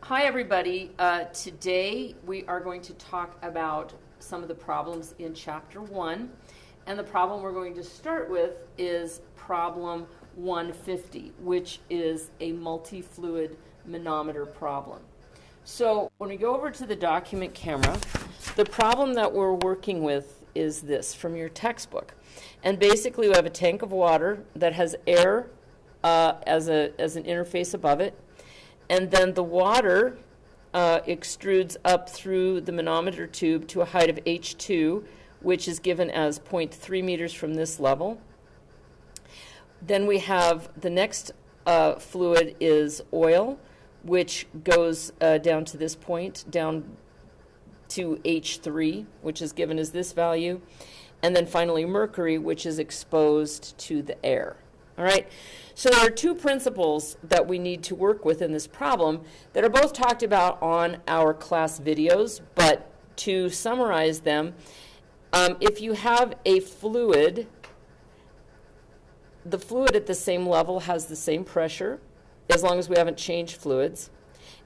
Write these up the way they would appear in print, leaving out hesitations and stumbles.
Hi everybody. Today we are going to talk about some of the problems in Chapter 1. And the problem we're going to start with is problem 150, which is a multi-fluid manometer problem. So when we go over to the document camera, the problem that we're working with is this from your textbook. And basically we have a tank of water that has air as an interface above it. And then the water extrudes up through the manometer tube to a height of H2, which is given as 0.3 meters from this level. Then we have the next fluid is oil, which goes down to this point, down to H3, which is given as this value. And then finally mercury, which is exposed to the air. All right, so there are two principles that we need to work with in this problem that are both talked about on our class videos, but to summarize them, if you have a fluid, the fluid at the same level has the same pressure, as long as we haven't changed fluids,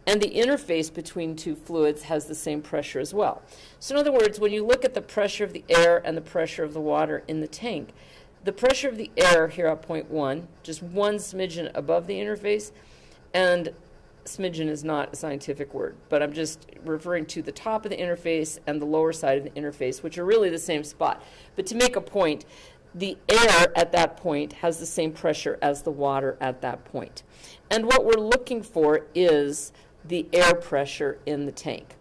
and the interface between two fluids has the same pressure as well. So in other words, when you look at the pressure of the air and the pressure of the water in the tank, the pressure of the air here at point 1, just one smidgen above the interface, and smidgen is not a scientific word, but I'm just referring to the top of the interface and the lower side of the interface, which are really the same spot. But to make a point, the air at that point has the same pressure as the water at that point. And what we're looking for is the air pressure in the tank.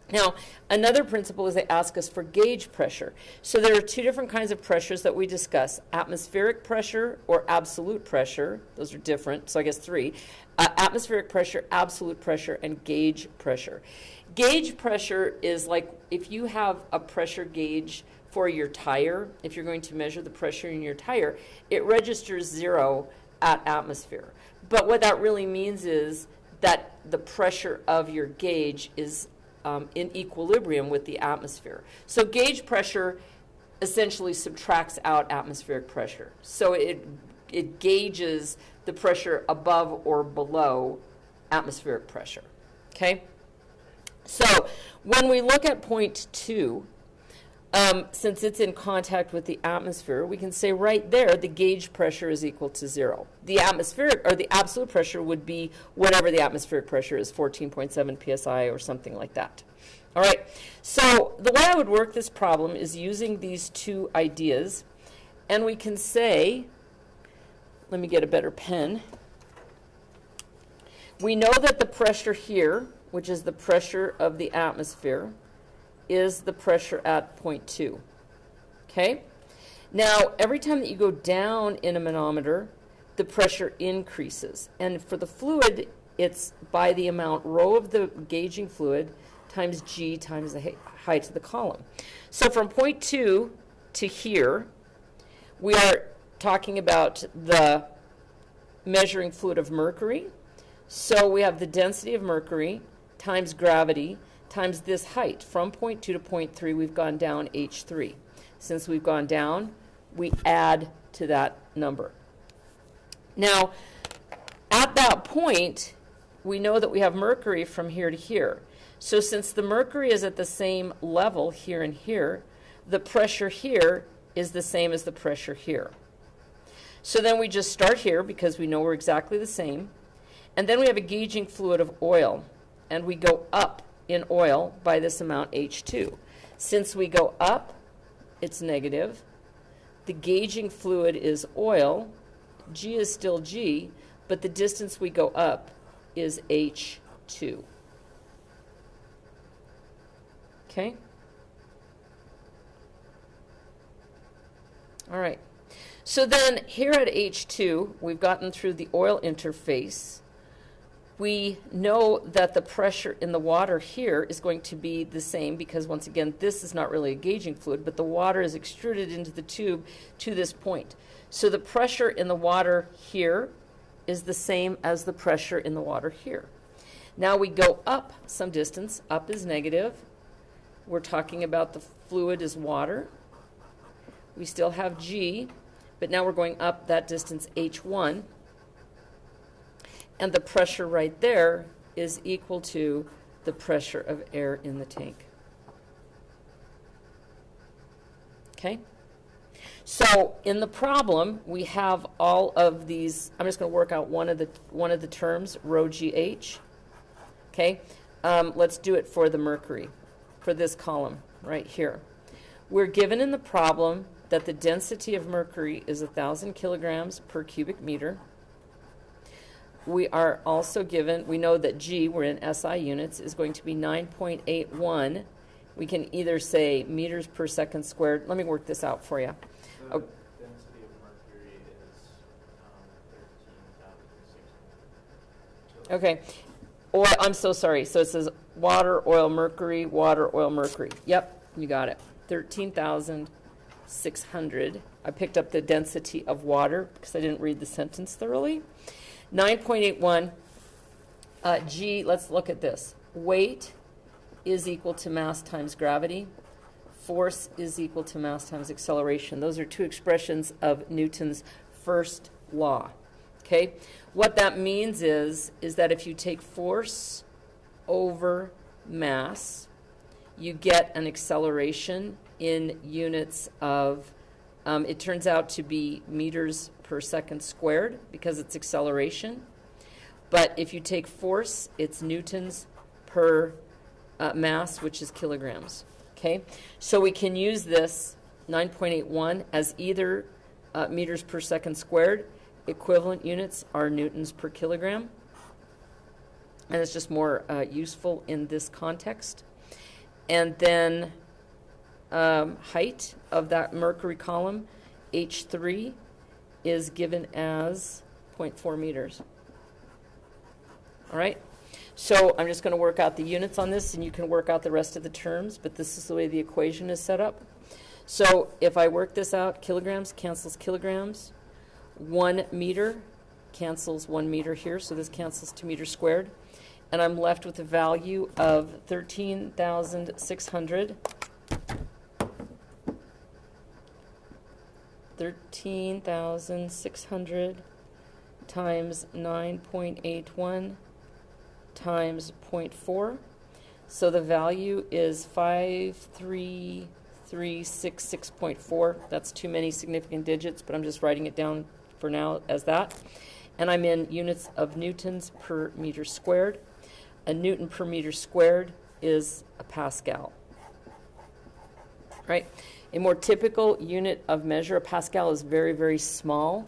Now, another principle is they ask us for gauge pressure. So there are two different kinds of pressures that we discuss: atmospheric pressure or absolute pressure. Those are different, so I guess three. Atmospheric pressure, absolute pressure, and gauge pressure. Gauge pressure is like if you have a pressure gauge for your tire, if you're going to measure the pressure in your tire, it registers 0 at atmosphere. But what that really means is that the pressure of your gauge is in equilibrium with the atmosphere. So gauge pressure essentially subtracts out atmospheric pressure. So it gauges the pressure above or below atmospheric pressure. Okay? So when we look at point 2, since it's in contact with the atmosphere, we can say right there the gauge pressure is equal to 0. The atmospheric or the absolute pressure would be whatever the atmospheric pressure is, 14.7 psi or something like that. All right, so the way I would work this problem is using these two ideas, and we can say, let me get a better pen. We know that the pressure here, which is the pressure of the atmosphere, is the pressure at point 2. Okay? Now, every time that you go down in a manometer, the pressure increases. And for the fluid, it's by the amount rho of the gauging fluid times G times the height of the column. So from point 2 to here, we are talking about the measuring fluid of mercury. So we have the density of mercury times gravity times this height. From point 2 to point 3, we've gone down H3. Since we've gone down, we add to that number. Now, at that point, we know that we have mercury from here to here. So since the mercury is at the same level here and here, the pressure here is the same as the pressure here. So then we just start here because we know we're exactly the same. And then we have a gauging fluid of oil, and we go up in oil by this amount, H2. Since we go up, it's negative. The gauging fluid is oil. G is still G, but the distance we go up is H2. Okay? All right. So then here at H2, we've gotten through the oil interface. We know that the pressure in the water here is going to be the same because, once again, this is not really a gauging fluid, but the water is extruded into the tube to this point. So the pressure in the water here is the same as the pressure in the water here. Now we go up some distance. Up is negative. We're talking about the fluid is water. We still have G, but now we're going up that distance, H1. And the pressure right there is equal to the pressure of air in the tank. Okay? So in the problem, we have all of these. I'm just going to work out one of the terms, rho GH. Okay? Let's do it for the mercury, for this column right here. We're given in the problem that the density of mercury is 1,000 kilograms per cubic meter. We are also given, we know that G, we're in SI units, is going to be 9.81. We can either say meters per second squared. Let me work this out for you. The density of mercury is 13,600. Okay. Oil, I'm so sorry. So it says water, oil, mercury, water, oil, mercury. Yep, you got it. 13,600. I picked up the density of water because I didn't read the sentence thoroughly. 9.81 G, let's look at this. Weight is equal to mass times gravity. Force is equal to mass times acceleration. Those are two expressions of Newton's first law. Okay? What that means is that if you take force over mass, you get an acceleration in units of, it turns out to be meters per second squared because it's acceleration. But if you take force, it's newtons per mass, which is kilograms. Okay? So we can use this 9.81 as either meters per second squared. Equivalent units are newtons per kilogram. And it's just more useful in this context. And then height of that mercury column, H3, is given as 0.4 meters. All right? So I'm just going to work out the units on this, and you can work out the rest of the terms, but this is the way the equation is set up. So if I work this out, kilograms cancels kilograms. 1 meter cancels 1 meter here, so this cancels 2 meters squared. And I'm left with a value of 13,600. 13,600 times 9.81 times 0.4. So the value is 53366.4. That's too many significant digits, but I'm just writing it down for now as that. And I'm in units of newtons per meter squared. A newton per meter squared is a Pascal. Right? A more typical unit of measure, a Pascal, is very, very small.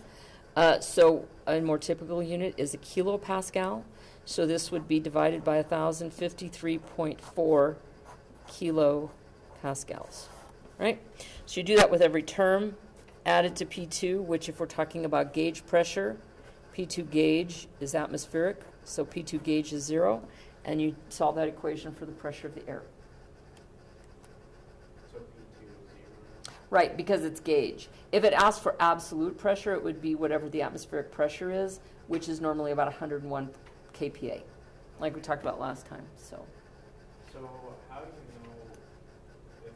So a more typical unit is a kilopascal. So this would be divided by 1,053.4 kilopascals. Right? So you do that with every term added to P2, which if we're talking about gauge pressure, P2 gauge is atmospheric, so P2 gauge is 0, and you solve that equation for the pressure of the air. So P2 is 0. Right, because it's gauge. If it asks for absolute pressure, it would be whatever the atmospheric pressure is, which is normally about 101 kPa, like we talked about last time. So How do you know if you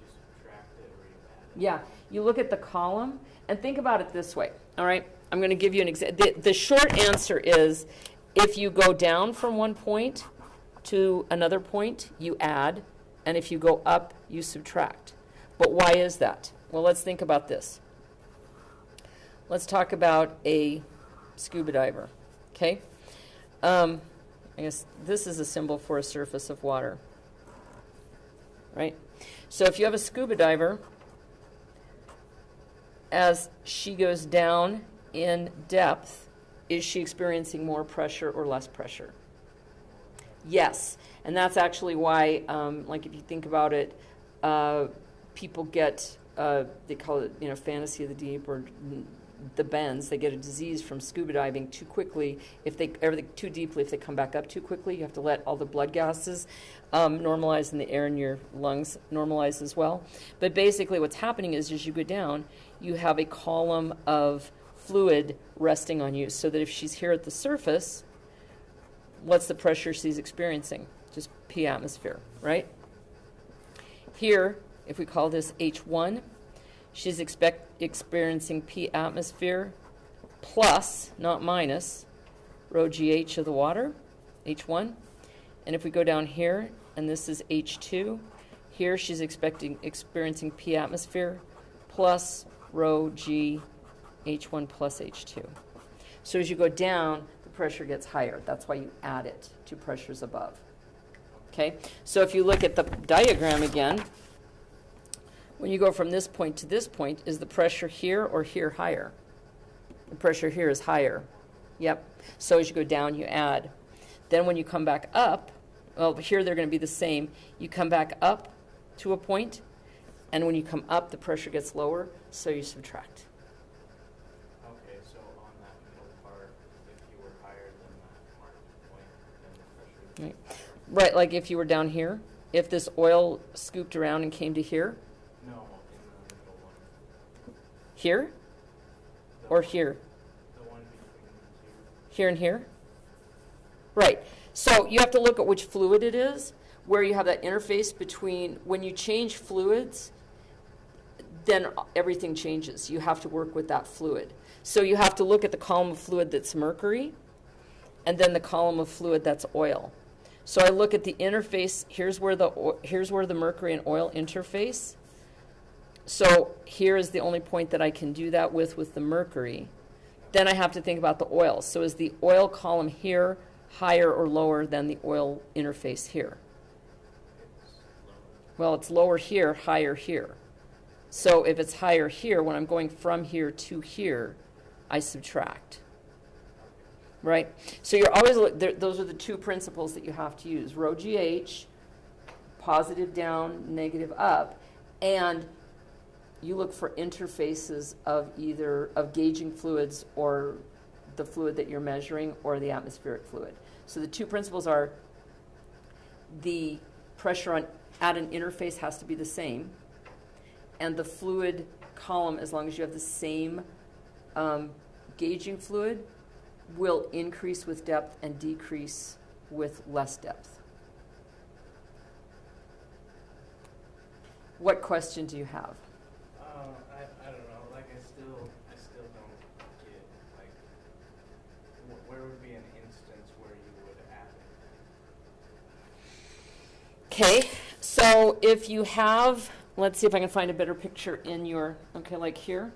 subtract it or you add it? yeah, you look at the column and think about it this way. All right, I'm going to give you an example. The short answer is if you go down from one point to another point, you add, and if you go up, you subtract. But why is that? Well, let's think about this. Let's talk about a scuba diver, okay? I guess this is a symbol for a surface of water, right? So if you have a scuba diver, as she goes down in depth, is she experiencing more pressure or less pressure? Yes, and that's actually why, like if you think about it, people get, they call it, fantasy of the deep or the bends. They get a disease from scuba diving too quickly. If they everything too deeply, if they come back up too quickly, you have to let all the blood gases normalize in the air in your lungs normalize as well. But basically what's happening is as you go down, you have a column of fluid resting on you, so that if she's here at the surface, what's the pressure she's experiencing? Just P atmosphere, right? Here, if we call this H1, she's experiencing P atmosphere plus, not minus, rho GH of the water H1. And if we go down here, and this is H2, here she's experiencing P atmosphere plus rho G H1 plus H2. So as you go down, the pressure gets higher. That's why you add it to pressures above. Okay? So if you look at the diagram again, when you go from this point to this point, is the pressure here or here higher? The pressure here is higher. Yep. So as you go down, you add. Then when you come back up, well, here they're going to be the same. You come back up to a point, and when you come up, the pressure gets lower, so you subtract. Okay, so on that middle part, if you were higher than that marked point, then the pressure would be higher. Right, like if you were down here, if this oil scooped around and came to here, No, in the middle one. here, The or one- here, The one between the two. here and here? Right. So you have to look at which fluid it is, where you have that interface between, when you change fluids, then everything changes. You have to work with that fluid. So you have to look at the column of fluid that's mercury, and then the column of fluid that's oil. So I look at the interface, here's where the mercury and oil interface. So here is the only point that I can do that with the mercury. Then I have to think about the oil. So is the oil column here higher or lower than the oil interface here? It's lower. Well, it's lower here, higher here. So if it's higher here, when I'm going from here to here, I subtract. Right? So you're always, those are the two principles that you have to use. Rho GH, positive down, negative up, and you look for interfaces of either of gauging fluids or the fluid that you're measuring or the atmospheric fluid. So the two principles are the pressure at an interface has to be the same, and the fluid column, as long as you have the same gauging fluid, will increase with depth and decrease with less depth. What question do you have? I don't know. Like I still don't get like where would be an instance where you would add it? Okay, so if you have, let's see if I can find a better picture in your, okay, like here.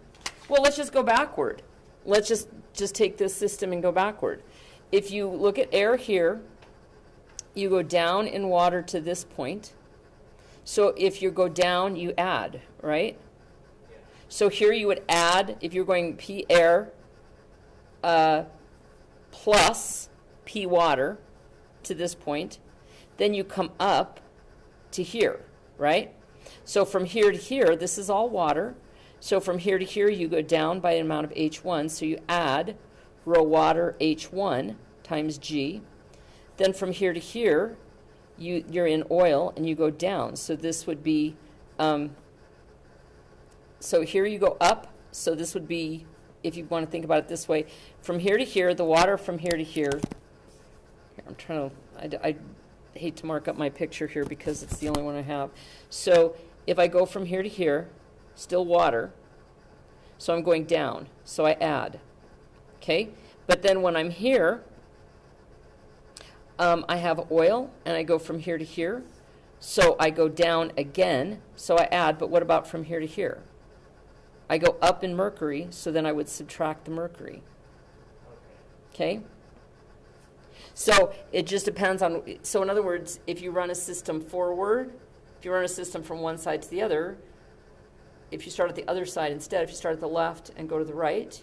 Well, let's just go backward. Let's just take this system and go backward. If you look at air here, you go down in water to this point. So if you go down, you add, right? Yeah. So here you would add, if you're going P air plus P water to this point, then you come up to here, right? So from here to here, this is all water. So from here to here, you go down by an amount of H1. So you add rho water H1 times G. Then from here to here, you're in oil, and you go down. So this would be, so here you go up. So this would be, if you want to think about it this way, from here to here, the water from here to here. Here, I'm trying to, I hate to mark up my picture here because it's the only one I have. So if I go from here to here, still water, so I'm going down, so I add, okay? But then when I'm here, I have oil, and I go from here to here, so I go down again, so I add, but what about from here to here? I go up in mercury, so then I would subtract the mercury, Okay. okay? So it just depends on, so in other words, if you run a system forward, if you run a system from one side to the other, if you start at the other side instead, if you start at the left and go to the right,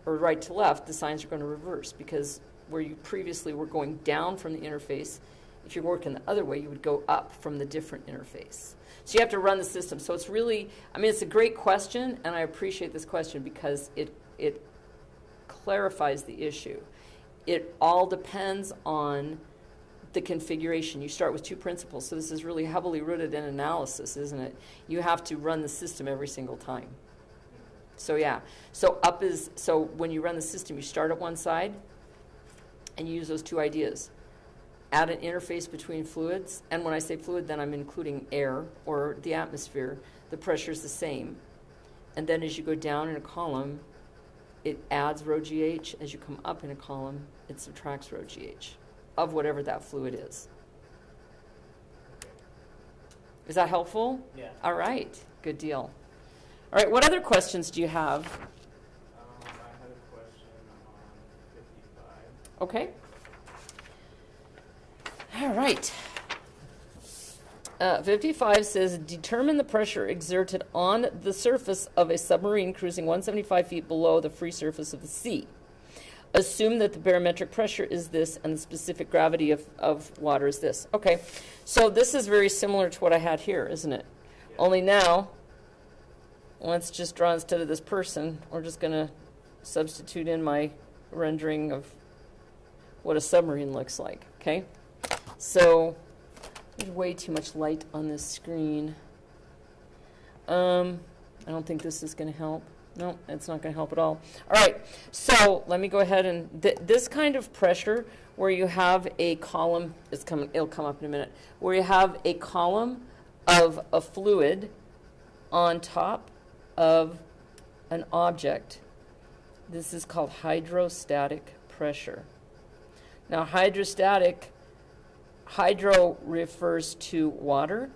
or right to left, the signs are going to reverse, because where you previously were going down from the interface, if you're working the other way, you would go up from the different interface. So you have to run the system. So it's really, I mean, it's a great question, and I appreciate this question because it clarifies the issue. It all depends on the configuration. You start with two principles, so this is really heavily rooted in analysis, isn't it? You have to run the system every single time. So yeah, so up is, so when you run the system, you start at one side, and you use those two ideas. Add an interface between fluids, and when I say fluid, then I'm including air or the atmosphere. The pressure is the same. And then as you go down in a column, it adds rho GH. As you come up in a column, it subtracts rho GH. of whatever that fluid is. Is that helpful? Yeah. All right, good deal. All right, what other questions do you have? I had a question on 55. Okay. All right. 55 says, determine the pressure exerted on the surface of a submarine cruising 175 feet below the free surface of the sea. Assume that the barometric pressure is this and the specific gravity of water is this. Okay, so this is very similar to what I had here, isn't it? Yeah. Only now, let's just draw instead of this person, we're just going to substitute in my rendering of what a submarine looks like, okay? So there's way too much light on this screen. I don't think this is going to help. No, it's not going to help at all. All right, so let me go ahead and this kind of pressure where you have a column, it'll come up in a minute, where you have a column of a fluid on top of an object. This is called hydrostatic pressure. Now, hydro refers to water,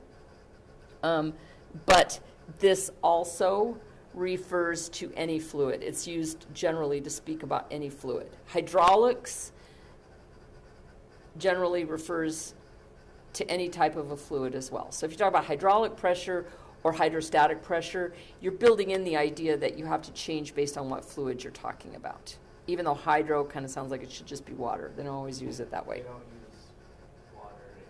but this also refers to any fluid. It's used generally to speak about any fluid. Hydraulics generally refers to any type of a fluid as well. So if you talk about hydraulic pressure or hydrostatic pressure, you're building in the idea that you have to change based on what fluid you're talking about. Even though hydro kind of sounds like it should just be water. They don't always use it that way. They don't use water in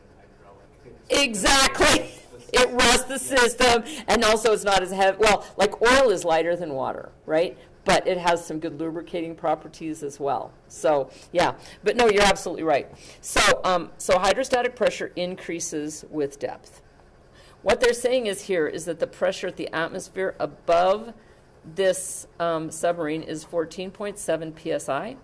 hydraulic. Exactly. It rusts the system, and also it's not as heavy. Well, like oil is lighter than water, right? But it has some good lubricating properties as well. So, yeah. But no, you're absolutely right. So, so hydrostatic pressure increases with depth. What they're saying here is that the pressure at the atmosphere above this submarine is 14.7 psi.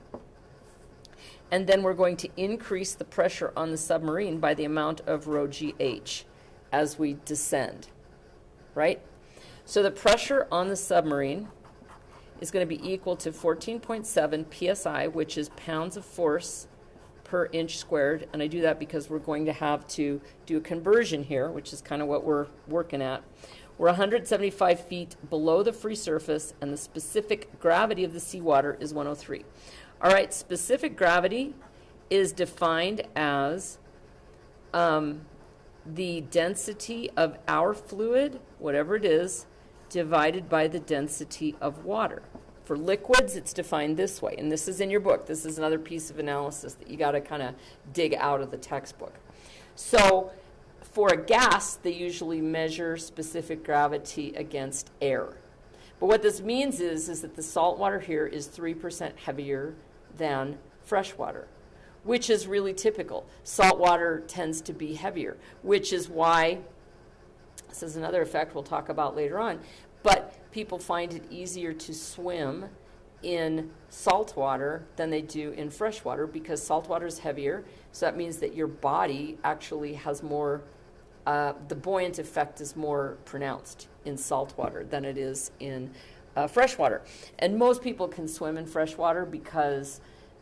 And then we're going to increase the pressure on the submarine by the amount of rho GH as we descend, right? So the pressure on the submarine is going to be equal to 14.7 psi, which is pounds of force per inch squared. And I do that because we're going to have to do a conversion here, which is kind of what we're working at. We're 175 feet below the free surface, and the specific gravity of the seawater is 103. All right, specific gravity is defined as the density of our fluid, whatever it is, divided by the density of water. For liquids, it's defined this way, and this is in your book. This is another piece of analysis that you got to kind of dig out of the textbook. So for a gas, they usually measure specific gravity against air. But what this means is that the salt water here is 3% heavier than fresh water, which is really typical. Salt water tends to be heavier, which is why, this is another effect we'll talk about later on, but people find it easier to swim in salt water than they do in fresh water because salt water is heavier, so that means that your body actually has more, the buoyant effect is more pronounced in salt water than it is in fresh water. And most people can swim in fresh water because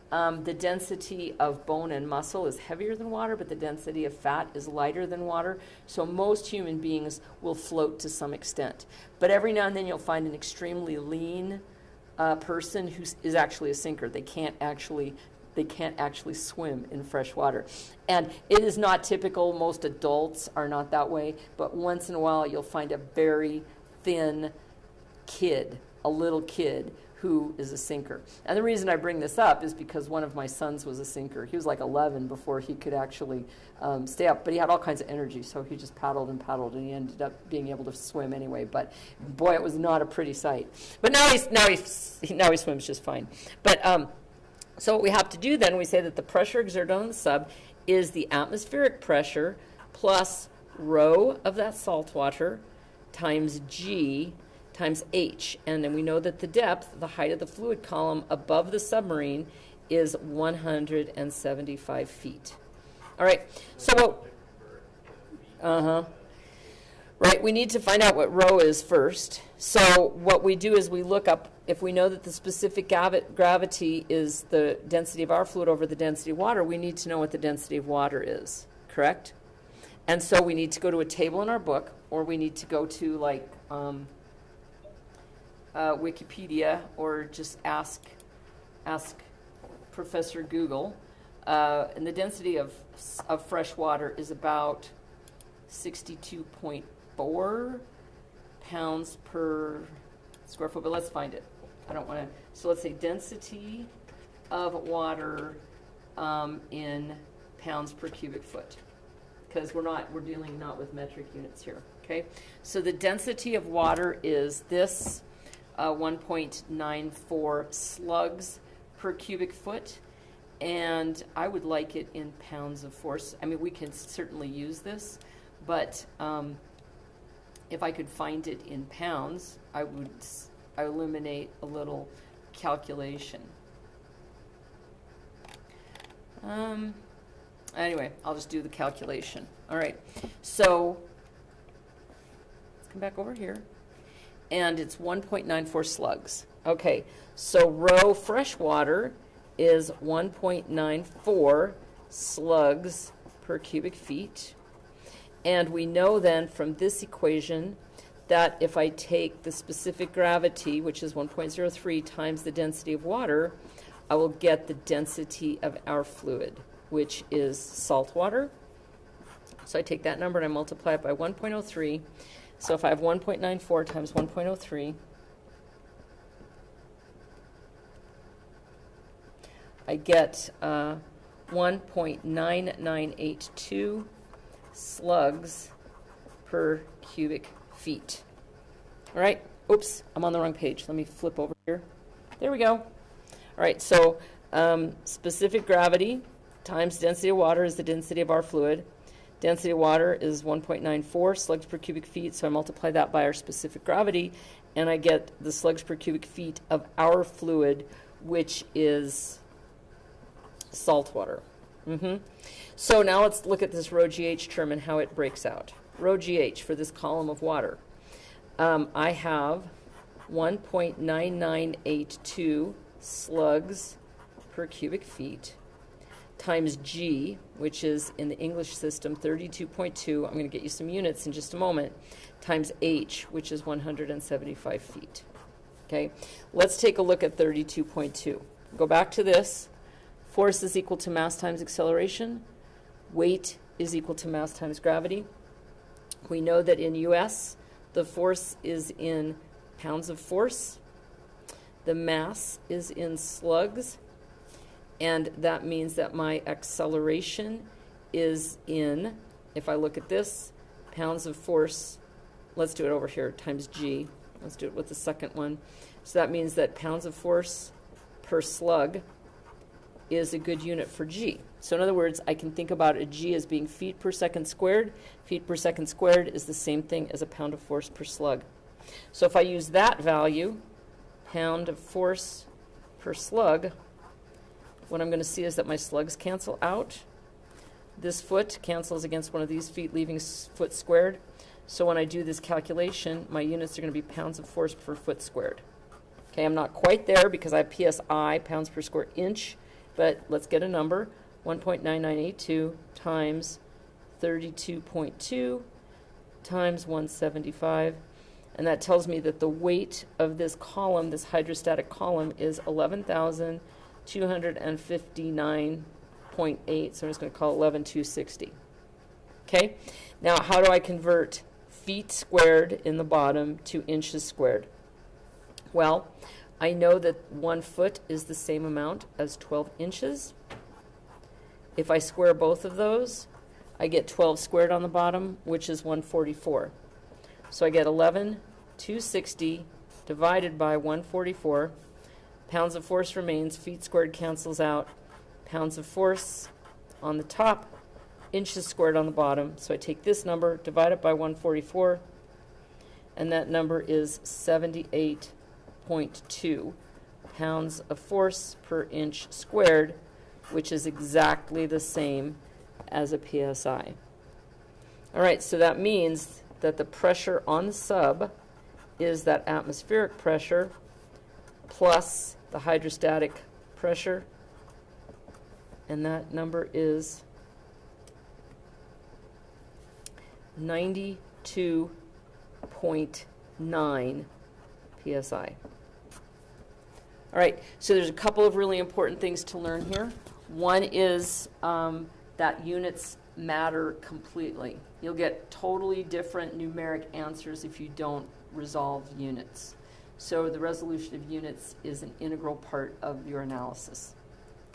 the density of bone and muscle is heavier than water, but the density of fat is lighter than water. So most human beings will float to some extent. But every now and then you'll find an extremely lean person who is actually a sinker. They can't actually swim in fresh water. And it is not typical. Most adults are not that way. But once in a while you'll find a very thin kid, a little kid, who is a sinker. And the reason I bring this up is because one of my sons was a sinker. He was like 11 before he could actually stay up, but he had all kinds of energy, so he just paddled, and he ended up being able to swim anyway. But boy, it was not a pretty sight. But now he swims just fine. But so what we have to do then, we say that the pressure exerted on the sub is the atmospheric pressure plus rho of that salt water times G times H. And then we know that the depth, the height of the fluid column above the submarine, is 175 feet. All right, so what... Right, we need to find out what rho is first. So what we do is we look up, if we know that the specific gravity is the density of our fluid over the density of water, we need to know what the density of water is, correct? And so we need to go to a table in our book, or we need to go to like Wikipedia, or just ask Professor Google. And the density of fresh water is about 62.4 pounds per square foot, but let's find it. I don't want to, so let's say density of water in pounds per cubic foot, because we're dealing not with metric units here, okay? So the density of water is this 1.94 slugs per cubic foot, and I would like it in pounds of force. I mean, we can certainly use this, but if I could find it in pounds, I would eliminate a little calculation. Anyway, I'll just do the calculation. All right, so let's come back over here. And it's 1.94 slugs. Okay, so rho freshwater is 1.94 slugs per cubic feet. And we know then from this equation that if I take the specific gravity, which is 1.03 times the density of water, I will get the density of our fluid, which is salt water. So I take that number and I multiply it by 1.03. So if I have 1.94 times 1.03, I get 1.9982 slugs per cubic feet. All right. Oops, I'm on the wrong page. Let me flip over here. There we go. All right, so specific gravity times density of water is the density of our fluid. Density of water is 1.94 slugs per cubic feet, so I multiply that by our specific gravity, and I get the slugs per cubic feet of our fluid, which is salt water. So now let's look at this rho GH term and how it breaks out. Rho GH for this column of water. I have 1.9982 slugs per cubic feet times G, which is in the English system 32.2. I'm going to get you some units in just a moment, times H, which is 175 feet. Okay, let's take a look at 32.2. Go back to this. Force is equal to mass times acceleration. Weight is equal to mass times gravity. We know that in US, the force is in pounds of force. The mass is in slugs. And that means that my acceleration is in, if I look at this, pounds of force, let's do it over here, times G. Let's do it with the second one. So that means that pounds of force per slug is a good unit for G. So in other words, I can think about a G as being feet per second squared. Feet per second squared is the same thing as a pound of force per slug. So if I use that value, pound of force per slug, what I'm going to see is that my slugs cancel out. This foot cancels against one of these feet, leaving foot squared. So when I do this calculation, my units are going to be pounds of force per foot squared. Okay, I'm not quite there because I have PSI, pounds per square inch, but let's get a number. 1.9982 times 32.2 times 175. And that tells me that the weight of this column, this hydrostatic column, is 11,259.8. So I'm just going to call it 11,260. Okay? Now, how do I convert feet squared in the bottom to inches squared? Well, I know that 1 foot is the same amount as 12 inches. If I square both of those, I get 12 squared on the bottom, which is 144. So I get 11,260 divided by 144. Pounds of force remains, feet squared cancels out. Pounds of force on the top, inches squared on the bottom. So I take this number, divide it by 144, and that number is 78.2 pounds of force per inch squared, which is exactly the same as a PSI. All right, so that means that the pressure on the sub is that atmospheric pressure plus the hydrostatic pressure, and that number is 92.9 psi. All right, so there's a couple of really important things to learn here. One is that units matter completely. You'll get totally different numeric answers if you don't resolve units. So the resolution of units is an integral part of your analysis.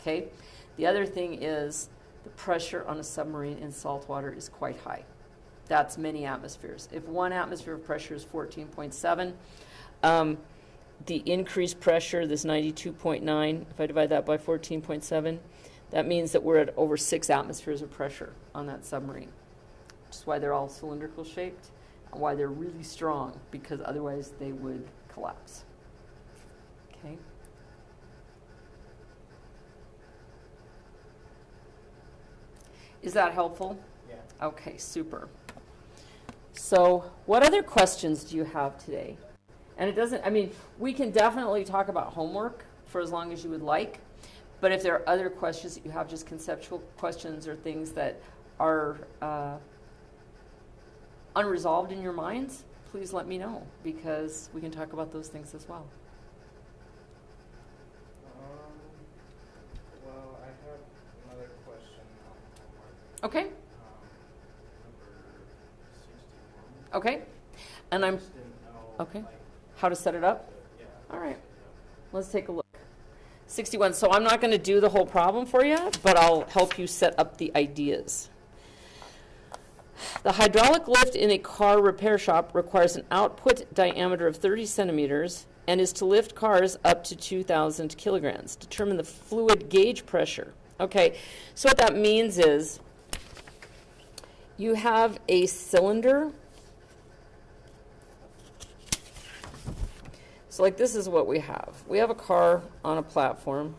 Okay? The other thing is the pressure on a submarine in salt water is quite high. That's many atmospheres. If 1 atmosphere of pressure is 14.7, the increased pressure, this 92.9, if I divide that by 14.7, that means that we're at over 6 atmospheres of pressure on that submarine. Which is why they're all cylindrical shaped and why they're really strong, because otherwise they would collapse. Okay? Is that helpful? Yeah. Okay, super. So what other questions do you have today? And it doesn't, I mean, we can definitely talk about homework for as long as you would like, but if there are other questions that you have, just conceptual questions or things that are unresolved in your minds, please let me know, because we can talk about those things as well. Well, I have another question on homework. Okay. Number 61. Okay. And I I'm, just didn't know, okay, like, how to set it up? yeah. All right. Let's take a look. 61. So I'm not going to do the whole problem for you, but I'll help you set up the ideas. The hydraulic lift in a car repair shop requires an output diameter of 30 centimeters and is to lift cars up to 2,000 kilograms. Determine the fluid gauge pressure. Okay, so what that means is you have a cylinder. So like this is what we have. We have a car on a platform.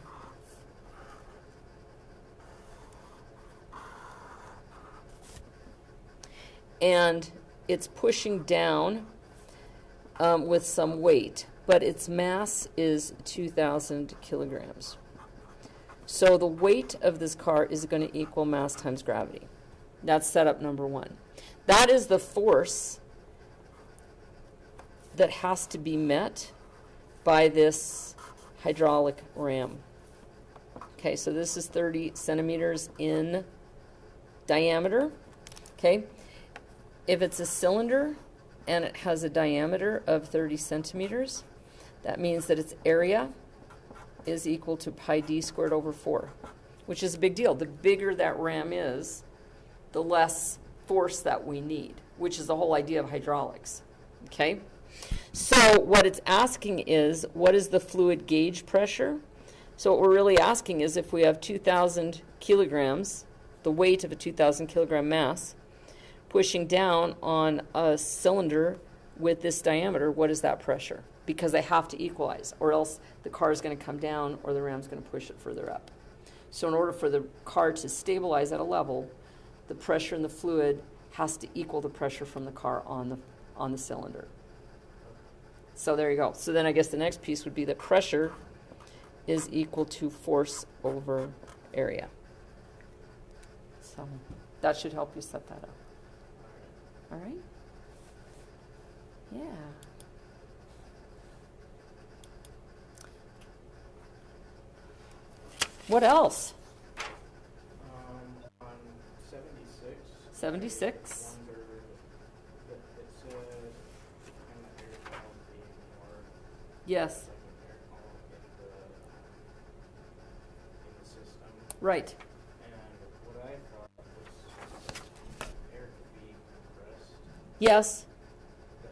And it's pushing down with some weight, but its mass is 2,000 kilograms. So the weight of this car is going to equal mass times gravity. That's setup number 1. That is the force that has to be met by this hydraulic ram. Okay, so this is 30 centimeters in diameter. Okay, if it's a cylinder and it has a diameter of 30 centimeters, that means that its area is equal to pi d squared over 4, which is a big deal. The bigger that ram is, the less force that we need, which is the whole idea of hydraulics. Okay? So what it's asking is, what is the fluid gauge pressure? So what we're really asking is, if we have 2,000 kilograms, the weight of a 2,000 kilogram mass, pushing down on a cylinder with this diameter, what is that pressure? Because they have to equalize, or else the car is going to come down or the ram's going to push it further up. So in order for the car to stabilize at a level, the pressure in the fluid has to equal the pressure from the car on the cylinder. So there you go. So then I guess the next piece would be that pressure is equal to force over area. So that should help you set that up. All right? Yeah. What else? On 76. 76. I wondered, it said kind of air column being more Yes. like an air column in the system. Right. And what I thought was air could be compressed, Yes. then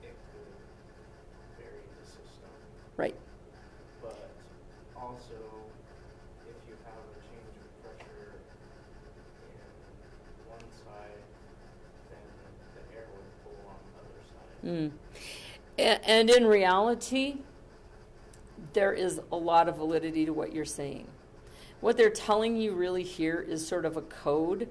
it could vary the system. Right. But also, if you have a change of pressure in one side, then the air would pull on the other side. And in reality, there is a lot of validity to what you're saying. What they're telling you really here is sort of a code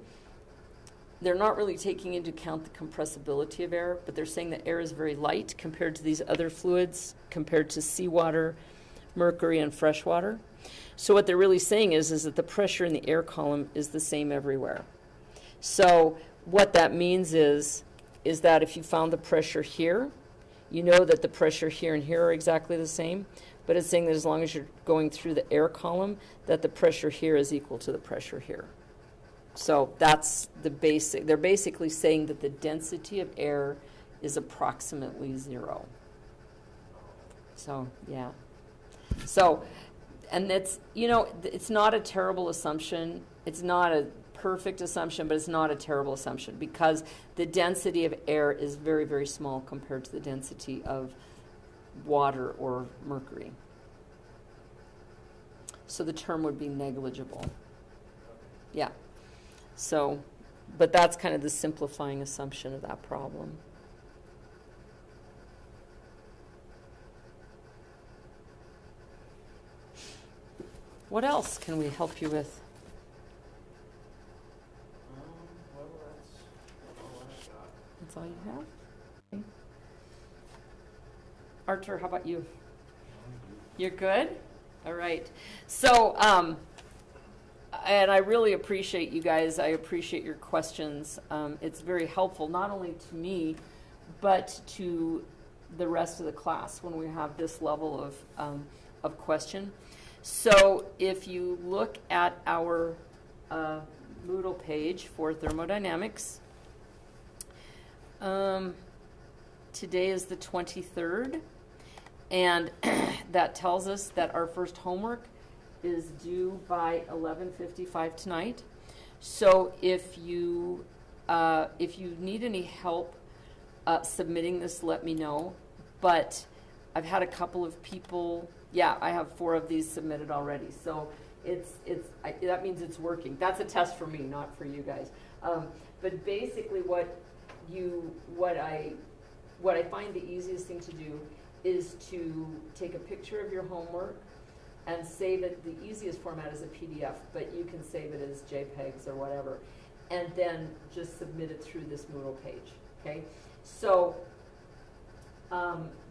they're not really taking into account the compressibility of air, but they're saying that air is very light compared to these other fluids, compared to seawater, mercury, and fresh water. So what they're really saying is that the pressure in the air column is the same everywhere. So what that means is that if you found the pressure here, you know that the pressure here and here are exactly the same, but it's saying that as long as you're going through the air column, that the pressure here is equal to the pressure here. So that's the basic. They're basically saying that the density of air is approximately 0. So, yeah. So, and it's, you know, it's not a terrible assumption. It's not a perfect assumption, but it's not a terrible assumption because the density of air is very, very small compared to the density of water or mercury. So the term would be negligible. Yeah. So, but that's kind of the simplifying assumption of that problem. What else can we help you with? Well, that's all I've got. That's all you have? Okay. Archer, how about you? You're good? All right. So, and I really appreciate you guys. I appreciate your questions. It's very helpful, not only to me, but to the rest of the class when we have this level of question. So if you look at our Moodle page for thermodynamics, today is the 23rd, and that tells us that our first homework is due by 11:55 tonight. So if you need any help submitting this, let me know. But I've had a couple of people. Yeah, I have 4 of these submitted already. So that means it's working. That's a test for me, not for you guys. But basically, what I find the easiest thing to do is to take a picture of your homework and save it. The easiest format is a PDF, but you can save it as JPEGs or whatever, and then just submit it through this Moodle page. Okay, so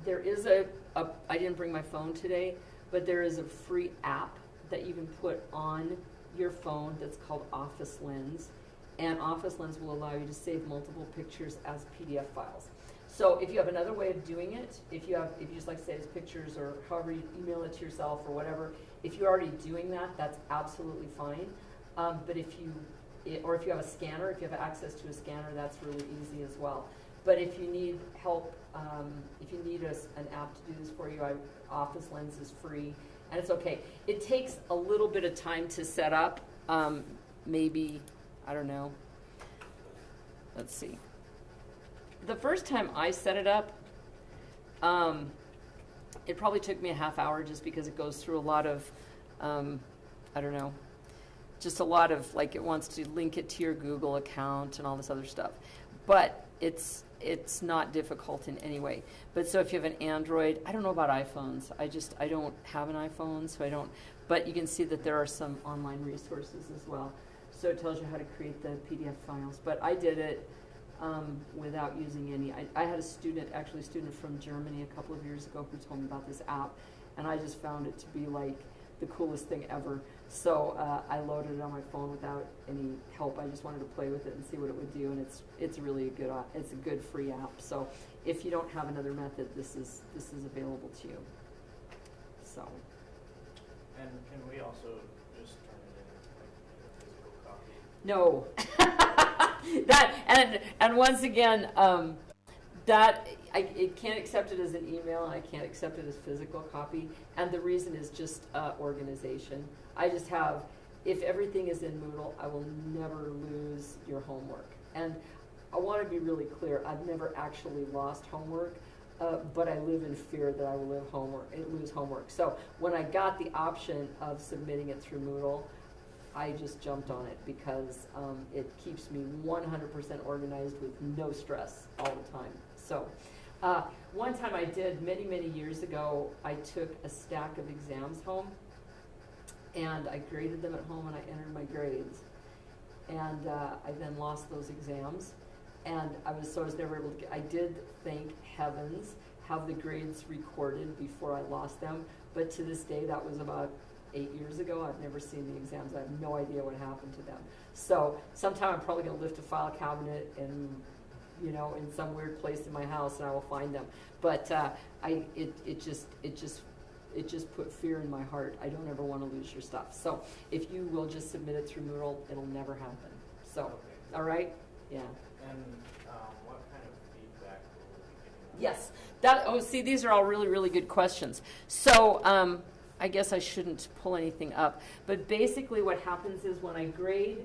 there is I didn't bring my phone today, but there is a free app that you can put on your phone that's called Office Lens, and Office Lens will allow you to save multiple pictures as PDF files. So if you have another way of doing it, if you just like to save as pictures or however you email it to yourself or whatever, if you're already doing that, that's absolutely fine. But if you have a scanner, if you have access to a scanner, that's really easy as well. But if you need help, if you need an app to do this for you, Office Lens is free, and it's okay. It takes a little bit of time to set up, maybe, I don't know, let's see. The first time I set it up, it probably took me a half hour just because it goes through a lot of, I don't know, just a lot of, like, it wants to link it to your Google account and all this other stuff. But it's not difficult in any way. But so if you have an Android, I don't know about iPhones. I don't have an iPhone, so I don't. But you can see that there are some online resources as well. So it tells you how to create the PDF files. But I did it without using any. I had a student from Germany a couple of years ago who told me about this app, and I just found it to be like the coolest thing ever. So I loaded it on my phone without any help. I just wanted to play with it and see what it would do, and it's really a good free app. So if you don't have another method, this is available to you. So. And can we also just turn it in like a physical copy? No. and once again, it can't accept it as an email, and I can't accept it as physical copy. And the reason is just organization. I just have, if everything is in Moodle, I will never lose your homework. And I want to be really clear, I've never actually lost homework, but I live in fear that I will lose homework. So when I got the option of submitting it through Moodle, I just jumped on it because it keeps me 100% organized with no stress all the time. So one time I did, many, many years ago, I took a stack of exams home, and I graded them at home, and I entered my grades. and I then lost those exams, and I was never able to get, I did, thank heavens, have the grades recorded before I lost them, but to this day, that was about 8 years ago. I've never seen the exams. I have no idea what happened to them. So sometime I'm probably going to lift a file cabinet and, in some weird place in my house, and I will find them. But it just put fear in my heart. I don't ever want to lose your stuff. So if you will just submit it through Moodle, it'll never happen. So, Okay. all right? Yeah. And what kind of feedback will we be Yes. getting? See, these are all really, really good questions. So I guess I shouldn't pull anything up. But basically what happens is when I grade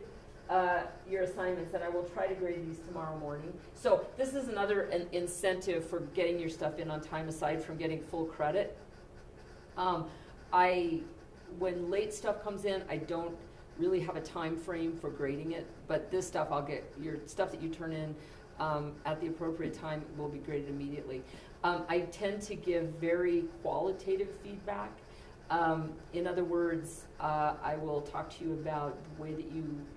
your assignments, and I will try to grade these tomorrow morning. So this is another incentive for getting your stuff in on time, aside from getting full credit. When late stuff comes in, I don't really have a time frame for grading it, but this stuff, I'll get your stuff that you turn in at the appropriate time will be graded immediately. I tend to give very qualitative feedback. In other words, I will talk to you about the way that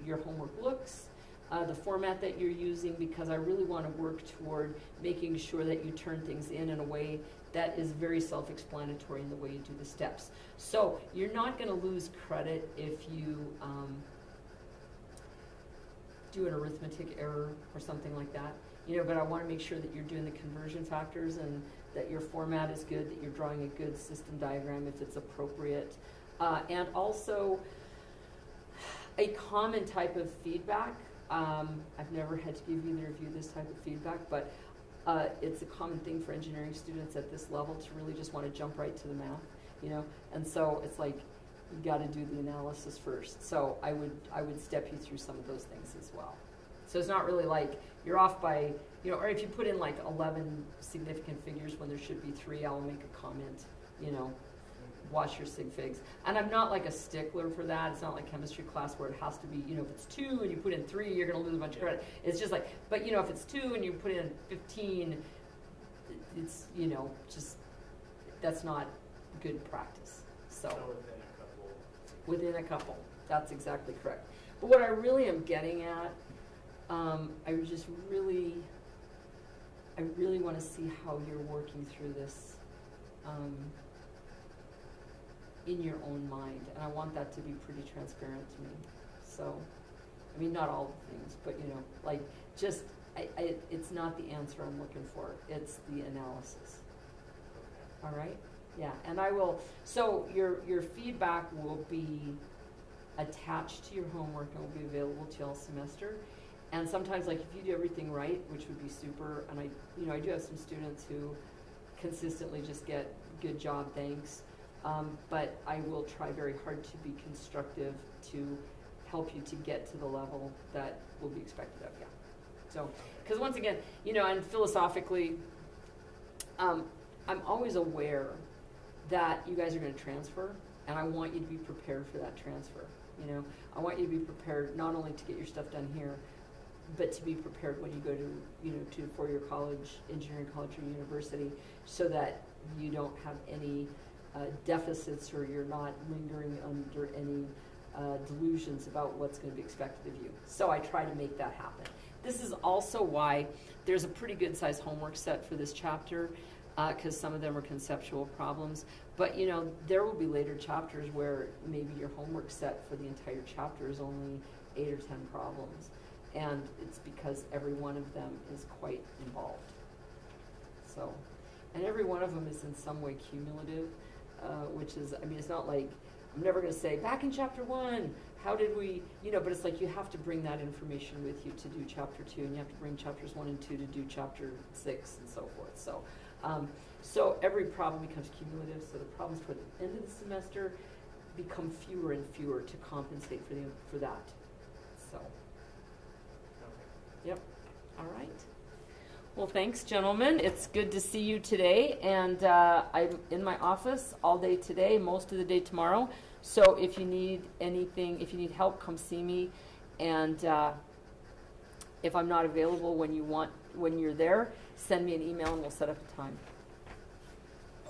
your homework looks, the format that you're using, because I really want to work toward making sure that you turn things in a way that is very self-explanatory in the way you do the steps. So you're not going to lose credit if you do an arithmetic error or something like that. But I want to make sure that you're doing the conversion factors and that your format is good, that you're drawing a good system diagram if it's appropriate. And also, a common type of feedback, I've never had to give either of you this type of feedback, but it's a common thing for engineering students at this level to really just want to jump right to the math, And so it's like, you got to do the analysis first. So I would step you through some of those things as well. So it's not really like you're off by, or if you put in like 11 significant figures when there should be 3, I'll make a comment, watch your sig figs. And I'm not like a stickler for that. It's not like chemistry class where it has to be, if it's 2 and you put in 3, you're going to lose a bunch of credit. It's just like, but if it's 2 and you put in 15, it's, just, that's not good practice. So within a couple, that's exactly correct. But what I really am getting at, I really want to see how you're working through this in your own mind, and I want that to be pretty transparent to me. So, I mean, not all the things, but it's not the answer I'm looking for. It's the analysis. All right? Yeah, and I will. So your feedback will be attached to your homework and will be available to you all semester. And sometimes, like, if you do everything right, which would be super, and I do have some students who consistently just get good job, thanks. But I will try very hard to be constructive to help you to get to the level that will be expected of you. So, because once again, and philosophically, I'm always aware that you guys are going to transfer, and I want you to be prepared for that transfer. I want you to be prepared not only to get your stuff done here, but to be prepared when you go to, to four-year college, engineering college or university, so that you don't have any deficits or you're not lingering under any delusions about what's going to be expected of you. So I try to make that happen. This is also why there's a pretty good sized homework set for this chapter, because some of them are conceptual problems. But there will be later chapters where maybe your homework set for the entire chapter is only 8 or 10 problems. And it's because every one of them is quite involved. So, and every one of them is in some way cumulative, which is, it's not like, I'm never going to say, back in chapter 1, how did we, but it's like you have to bring that information with you to do chapter 2, and you have to bring chapters 1 and 2 to do chapter 6, and so forth. So, so every problem becomes cumulative, so the problems toward the end of the semester become fewer and fewer to compensate for that. So. Yep. All right. Well, thanks, gentlemen. It's good to see you today. And I'm in my office all day today, most of the day tomorrow. So if you need anything, if you need help, come see me. And if I'm not available when you're there, send me an email and we'll set up a time.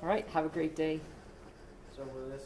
All right. Have a great day. So will this